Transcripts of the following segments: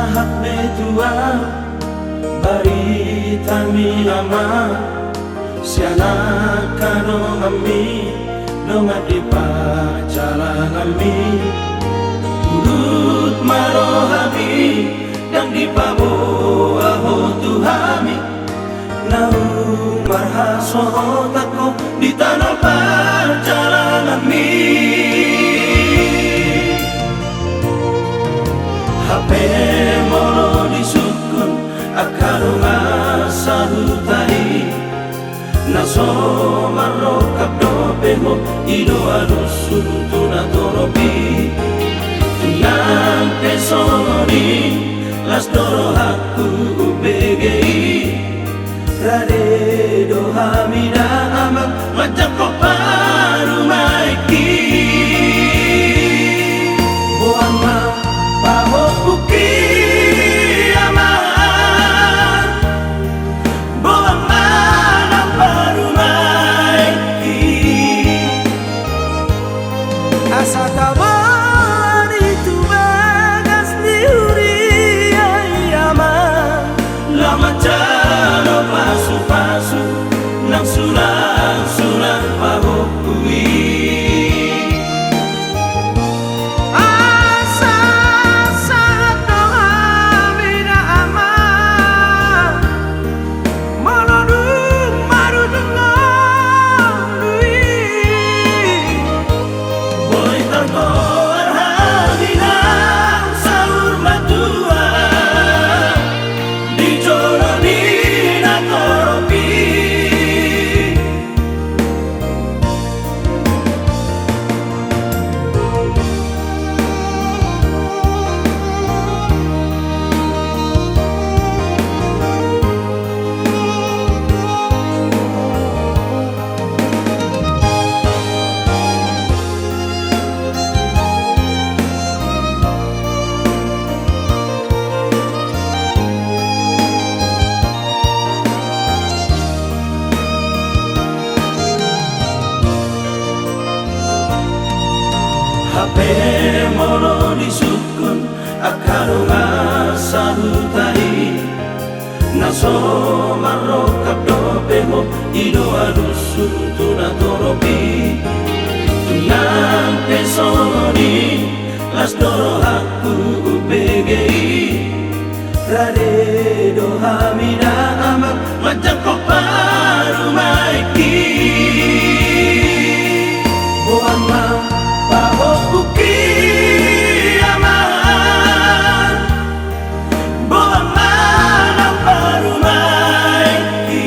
sahat betua bari tami ama siana kano ngami donga di pacalan ngami urut marohami dan di pabo aho tuhami nau marhaso tako di tanah pacalan ngami HP molo disukun akarunga sahutai naso marokap dopeho ido alusun tuna toropi tunang pesoni las doro haku ubegei rade dohamida amak macam koparu maiki boama paho buki ama boama namparu maiki asa tawar itu bagas diuri ama lama jalo pasu-pasu nang sulang-sulang paho kui HP molo disukun akarunga sahutai naso marokap dopeho ido alusun tuna toropi tunang pesoni las doro haku ubegei rade dohamida amak macam koparu maiki boama paho buki ama boama namparu maiki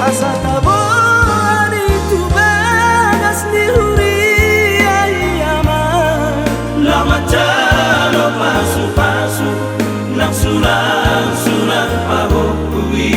asa tabor itu bagas dihuri ama lama jalo pasu-pasu nang sulang-sulang paho kui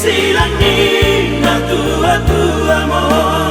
silang ni na tua tua mo